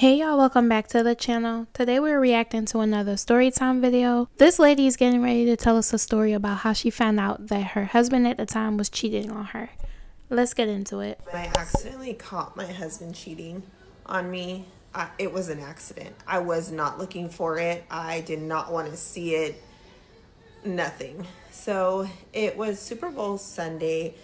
Hey y'all, welcome back to the channel. Today we're reacting to another storytime video. This lady is getting ready to tell us a story about how she found out that her husband at the time was cheating on her. Let's get into it. I accidentally caught my husband cheating on me. It was an accident. I was not looking for it. I did not want to see it. Nothing. So it was Super Bowl Sunday,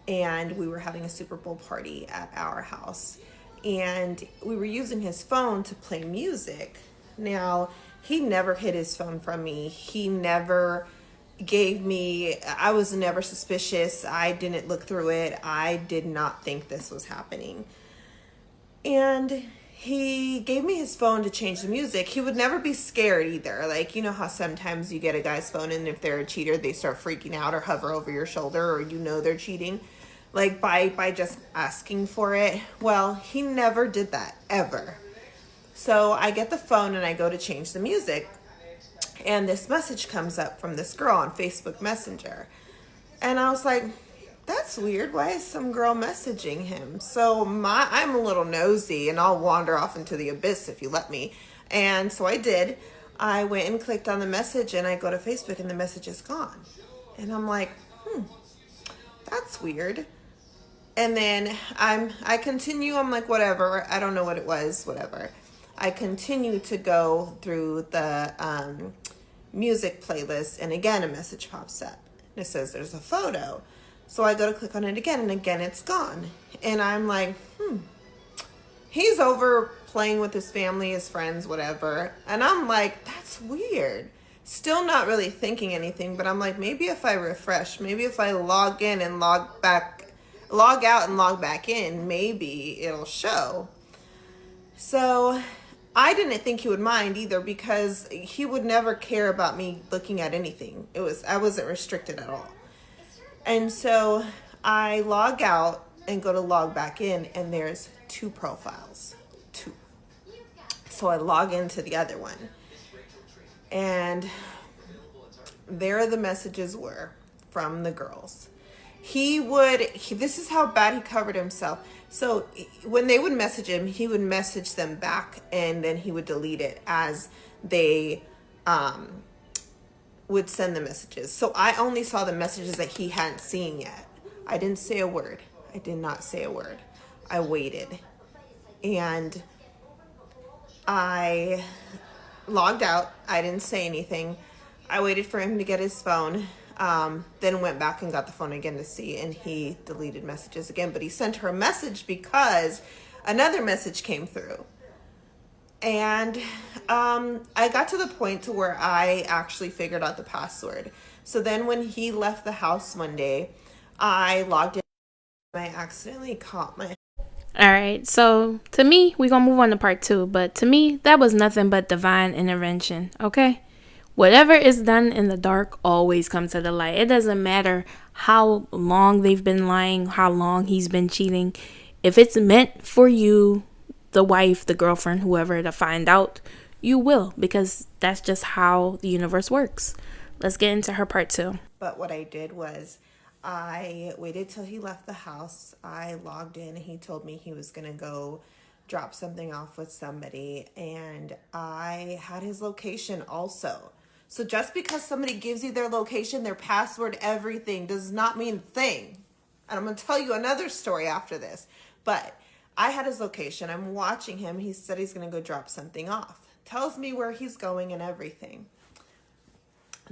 and we were having a Super Bowl party at our house. And we were using his phone to play music. Now, he never hid his phone from me. He never I was never suspicious. I didn't look through it. I did not think this was happening. And he gave me his phone to change the music. He would never be scared either. Like, you know how sometimes you get a guy's phone and if they're a cheater, they start freaking out or hover over your shoulder or you know they're cheating. Like by just asking for it. Well, he never did that, ever. So I get the phone and I go to change the music. And this message comes up from this girl on Facebook Messenger. And I was like, that's weird. Why is some girl messaging him? So I'm a little nosy and I'll wander off into the abyss if you let me. And so I did. I went and clicked on the message and I go to Facebook and the message is gone. And I'm like, that's weird. And then I continue. I'm like, whatever. I don't know what it was. Whatever. I continue to go through the music playlist, and again, a message pops up. And it says there's a photo. So I go to click on it again, and again, it's gone. And I'm like, he's over playing with his family, his friends, whatever. And I'm like, that's weird. Still not really thinking anything, but I'm like, maybe if I refresh, maybe if I log in and log out and log back in, maybe it'll show. So I didn't think he would mind either because he would never care about me looking at anything. I wasn't restricted at all. And so I log out and go to log back in and there's two profiles. Two. So I log into the other one. And there the messages were from the girls. This is how bad he covered himself. So when they would message him, he would message them back and then he would delete it as they would send the messages. So I only saw the messages that he hadn't seen yet. I didn't say a word. I did not say a word. I waited. And I logged out. I didn't say anything. I waited for him to get his phone. Then went back and got the phone again to see, and he deleted messages again. But he sent her a message because another message came through. And I got to the point to where I actually figured out the password. So then when he left the house one day, I logged in and I accidentally caught my... Alright, so to me, we're gonna move on to part 2. But to me, that was nothing but divine intervention, okay? Whatever is done in the dark always comes to the light. It doesn't matter how long they've been lying, how long he's been cheating. If it's meant for you, the wife, the girlfriend, whoever, to find out, you will, because that's just how the universe works. Let's get into her part 2. But what I did was I waited till he left the house. I logged in and he told me he was going to go drop something off with somebody. And I had his location also. So just because somebody gives you their location, their password, everything, does not mean a thing. And I'm going to tell you another story after this. But I had his location. I'm watching him. He said he's going to go drop something off. Tells me where he's going and everything.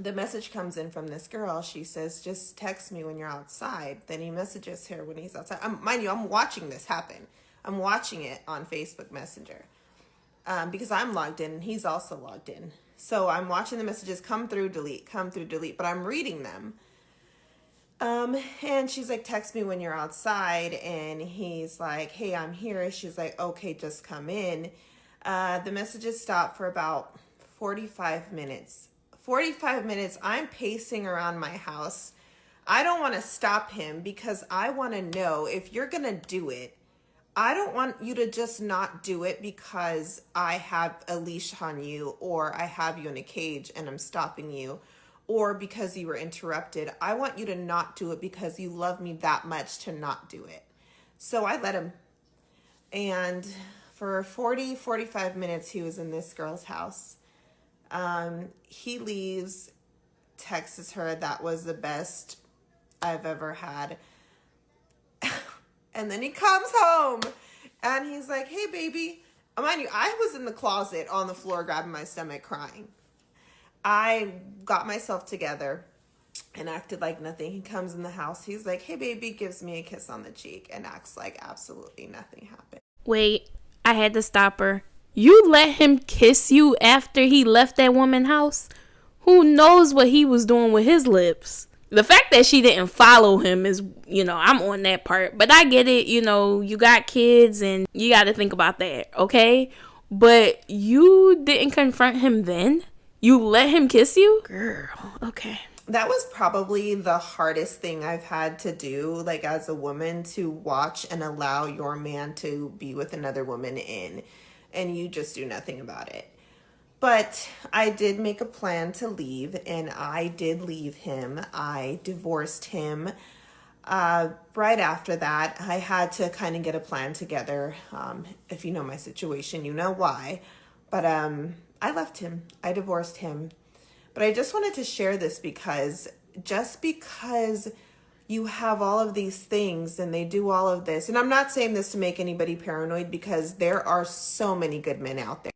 The message comes in from this girl. She says, just text me when you're outside. Then he messages her when he's outside. Mind you, I'm watching this happen. I'm watching it on Facebook Messenger. Because I'm logged in and he's also logged in. So I'm watching the messages come through, delete, but I'm reading them. And she's like, text me when you're outside. And he's like, hey, I'm here. She's like, okay, just come in. The messages stop for about 45 minutes. 45 minutes, I'm pacing around my house. I don't want to stop him because I want to know if you're going to do it. I don't want you to just not do it because I have a leash on you or I have you in a cage and I'm stopping you or because you were interrupted. I want you to not do it because you love me that much to not do it. So I let him. And For 45 minutes, he was in this girl's house. He leaves, texts her, that was the best I've ever had. And then he comes home and he's like, hey, baby. Mind you, I was in the closet on the floor grabbing my stomach crying. I got myself together and acted like nothing. He comes in the house. He's like, hey, baby, gives me a kiss on the cheek and acts like absolutely nothing happened. Wait, I had to stop her. You let him kiss you after he left that woman's house? Who knows what he was doing with his lips? The fact that she didn't follow him is, I'm on that part. But I get it, you got kids and you got to think about that, okay? But you didn't confront him then? You let him kiss you? Girl, okay. That was probably the hardest thing I've had to do, like as a woman, to watch and allow your man to be with another woman and you just do nothing about it. But I did make a plan to leave, and I did leave him. I divorced him. Right after that, I had to kind of get a plan together. If you know my situation, you know why. But I left him. I divorced him. But I just wanted to share this because just because you have all of these things and they do all of this, and I'm not saying this to make anybody paranoid because there are so many good men out there.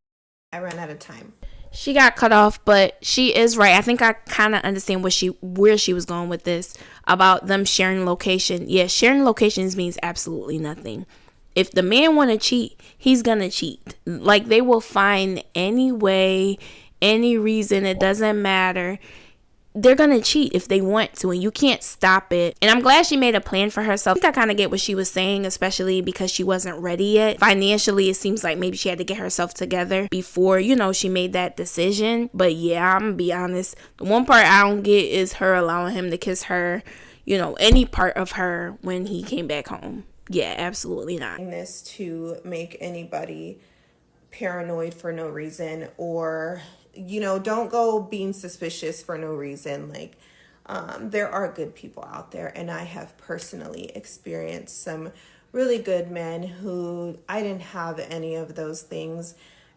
I ran out of time. She got cut off, but she is right. I think I kind of understand where she was going with this about them sharing location. Yeah, sharing locations means absolutely nothing. If the man want to cheat, he's going to cheat. Like, they will find any way, any reason. It doesn't matter. They're going to cheat if they want to, and you can't stop it. And I'm glad she made a plan for herself. I think I kind of get what she was saying, especially because she wasn't ready yet. Financially, it seems like maybe she had to get herself together before, she made that decision. But yeah, I'm going to be honest. The one part I don't get is her allowing him to kiss her, any part of her when he came back home. Yeah, absolutely not. This to make anybody paranoid for no reason, or don't go being suspicious for no reason. Like, there are good people out there, and I have personally experienced some really good men who I didn't have any of those things,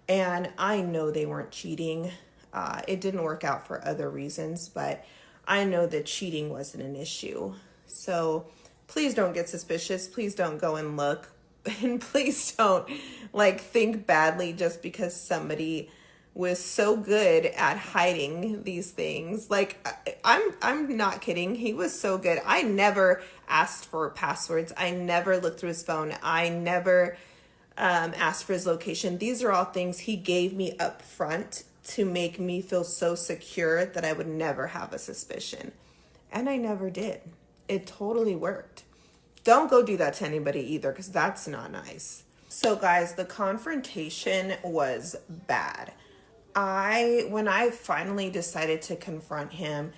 and I know they weren't cheating. It didn't work out for other reasons, but I know that cheating wasn't an issue. So please don't get suspicious. Please don't go and look, and please don't think badly just because somebody was so good at hiding these things. I'm not kidding. He was so good. I never asked for passwords. I never looked through his phone. I never asked for his location. These are all things he gave me up front to make me feel so secure that I would never have a suspicion. And I never did. It totally worked. Don't go do that to anybody either, because that's not nice. So guys, the confrontation was bad. When I finally decided to confront him,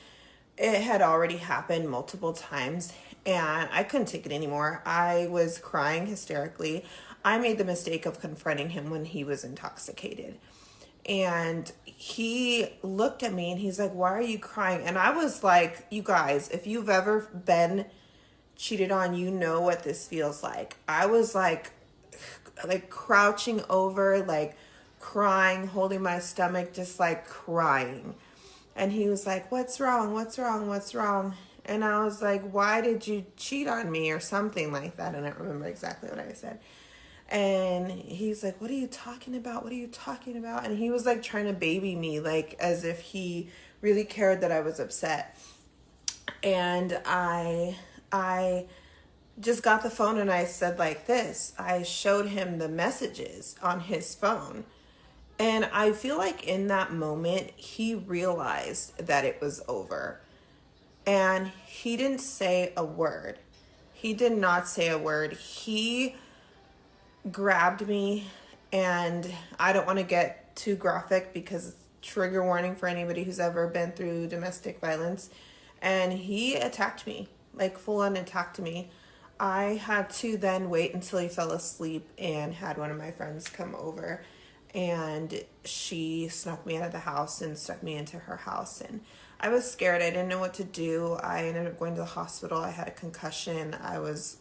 it had already happened multiple times and I couldn't take it anymore. I was crying hysterically. I made the mistake of confronting him when he was intoxicated. And he looked at me and he's like, why are you crying? And I was like, you guys, if you've ever been cheated on, you know what this feels like. I was like crouching over, crying, holding my stomach, just crying. And he was like, what's wrong? What's wrong? What's wrong? And I was like, why did you cheat on me? Or something like that. And I don't remember exactly what I said. And he's like, what are you talking about? What are you talking about? And he was trying to baby me, as if he really cared that I was upset. And I just got the phone and I said this. I showed him the messages on his phone. And I feel like in that moment, he realized that it was over. And he didn't say a word. He did not say a word. He grabbed me, and I don't want to get too graphic because trigger warning for anybody who's ever been through domestic violence. And he attacked me, full on attacked me. I had to then wait until he fell asleep and had one of my friends come over. And she snuck me out of the house and stuck me into her house. And I was scared. I didn't know what to do. I ended up going to the hospital. I had a concussion. I was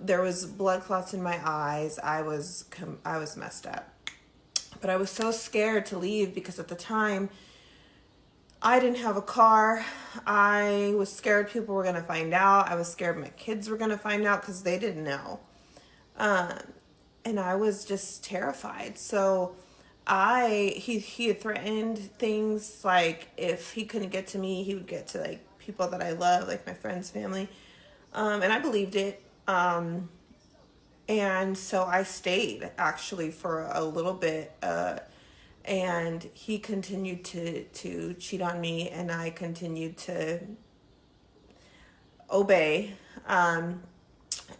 There was blood clots in my eyes. I was messed up. But I was so scared to leave because at the time I didn't have a car. I was scared people were going to find out. I was scared my kids were going to find out because they didn't know. And I was just terrified. So he had threatened things like if he couldn't get to me, he would get to like people that I love, like my friends, family. And I believed it. And so I stayed actually for a little bit. And he continued to cheat on me, and I continued to obey. And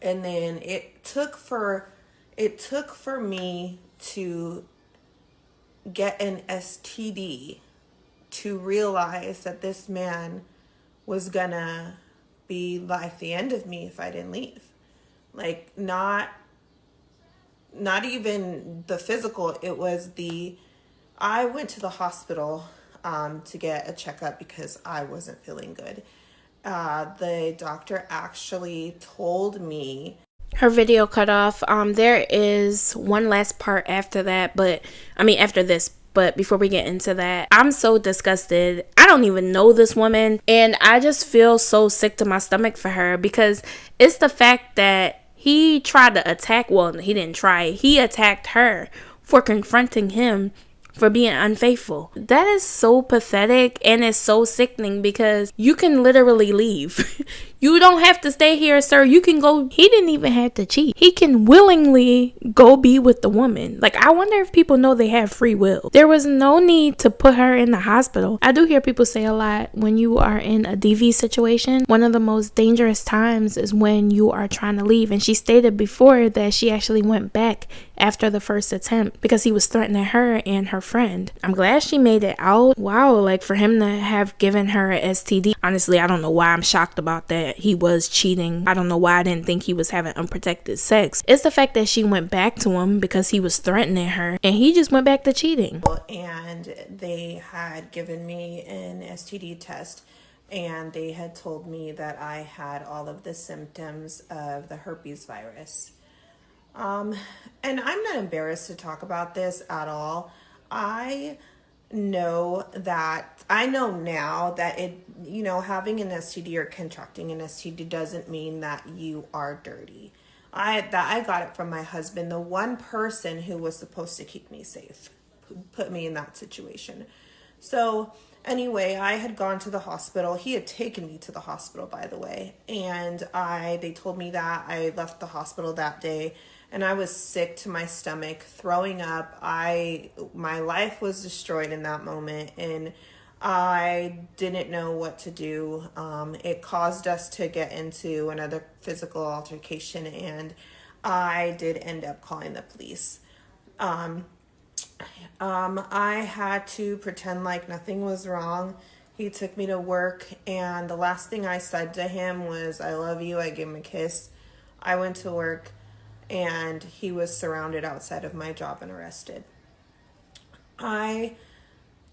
then it took for me to get an STD to realize that this man was gonna be like the end of me if I didn't leave. Like not even the physical, it was I went to the hospital to get a checkup because I wasn't feeling good. The doctor actually told me. Her video cut off. There is one last part after that, after this. But before we get into that, I'm so disgusted. I don't even know this woman, and I just feel so sick to my stomach for her because it's the fact that he tried to attack. Well, he didn't try. He attacked her for confronting him for being unfaithful. That is so pathetic and it's so sickening because you can literally leave. You don't have to stay here, sir. You can go. He didn't even have to cheat. He can willingly go be with the woman. Like, I wonder if people know they have free will. There was no need to put her in the hospital. I do hear people say a lot when you are in a DV situation, one of the most dangerous times is when you are trying to leave. And she stated before that she actually went back after the first attempt because he was threatening her and her friend. I'm glad she made it out. Wow, like for him to have given her a STD. Honestly, I don't know why I'm shocked about that. He was cheating. I don't know why I didn't think he was having unprotected sex. It's the fact that she went back to him because he was threatening her and he just went back to cheating. And they had given me an STD test and they had told me that I had all of the symptoms of the herpes virus. And I'm not embarrassed to talk about this at all. I know now that having an STD or contracting an STD doesn't mean that you are dirty. I got it from my husband, the one person who was supposed to keep me safe, who put me in that situation. So anyway, I had gone to the hospital. He had taken me to the hospital, by the way, and they told me that I left the hospital that day. And I was sick to my stomach, throwing up. My life was destroyed in that moment, and I didn't know what to do. It caused us to get into another physical altercation, and I did end up calling the police. I had to pretend like nothing was wrong. He took me to work, and the last thing I said to him was, "I love you." I gave him a kiss. I went to work. And he was surrounded outside of my job and arrested. I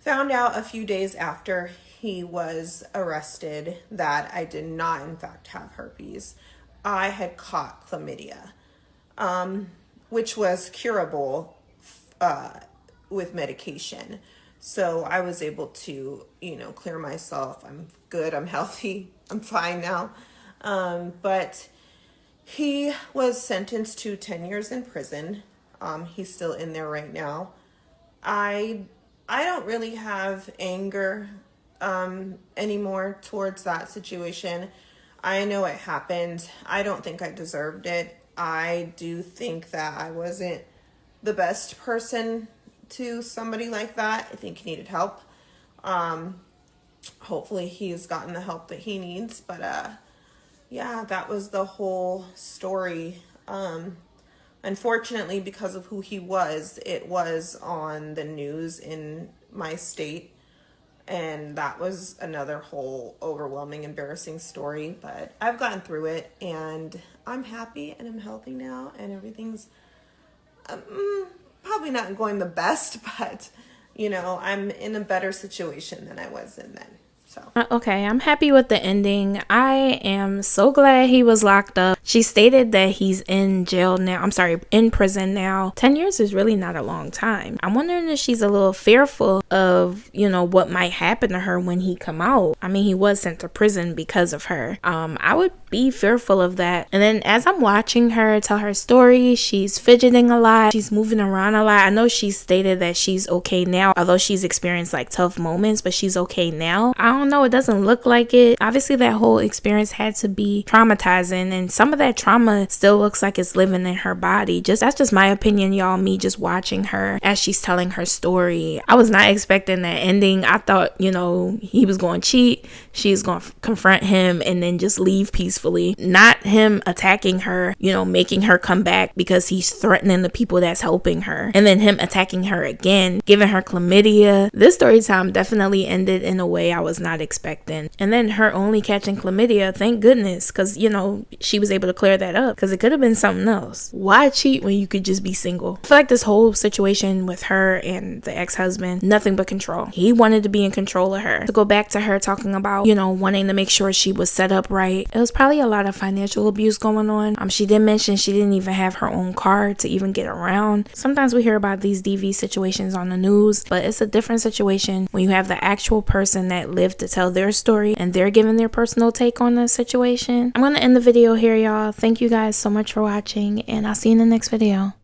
found out a few days after he was arrested that I did not, in fact, have herpes. I had caught chlamydia, which was curable with medication. So I was able to, clear myself. I'm good. I'm healthy. I'm fine now. But he was sentenced to 10 years in prison. He's still in there right now. I don't really have anger anymore towards that situation. I know it happened. I don't think I deserved it. I do think that I wasn't the best person to somebody like that. I think he needed help. Hopefully he's gotten the help that he needs, but yeah, that was the whole story. Unfortunately, because of who he was, it was on the news in my state. And that was another whole overwhelming, embarrassing story. But I've gotten through it, and I'm happy, and I'm healthy now, and everything's probably not going the best, but, I'm in a better situation than I was in then. So Okay, I'm happy with the ending. I am so glad he was locked up. She stated that he's in jail now. I'm sorry, in prison now. 10 years is really not a long time. I'm wondering if she's a little fearful of, what might happen to her when he come out. I mean, he was sent to prison because of her. I would be fearful of that. And then as I'm watching her tell her story, she's fidgeting a lot. She's moving around a lot. I know she stated that she's okay now, although she's experienced like tough moments, but she's okay now. I don't know. It doesn't look like it. Obviously, that whole experience had to be traumatizing, and some of that trauma still looks like it's living in her body. That's just my opinion, y'all. Me just watching her as she's telling her story. I was not expecting that ending. I thought, he was going to cheat. She's going to confront him and then just leave peacefully. Not him attacking her, making her come back because he's threatening the people that's helping her. And then him attacking her again, giving her chlamydia. This story time definitely ended in a way I was not expecting. And then her only catching chlamydia, thank goodness, because, she was able to clear that up, because it could have been something else. Why cheat when you could just be single? I feel like this whole situation with her and the ex-husband, nothing but control. He wanted to be in control of her. To go back to her talking about, wanting to make sure she was set up right. It was probably a lot of financial abuse going on. She did mention she didn't even have her own car to even get around. Sometimes we hear about these DV situations on the news, but it's a different situation when you have the actual person that lived to tell their story and they're giving their personal take on the situation. I'm going to end the video here, y'all. Thank you guys so much for watching, and I'll see you in the next video.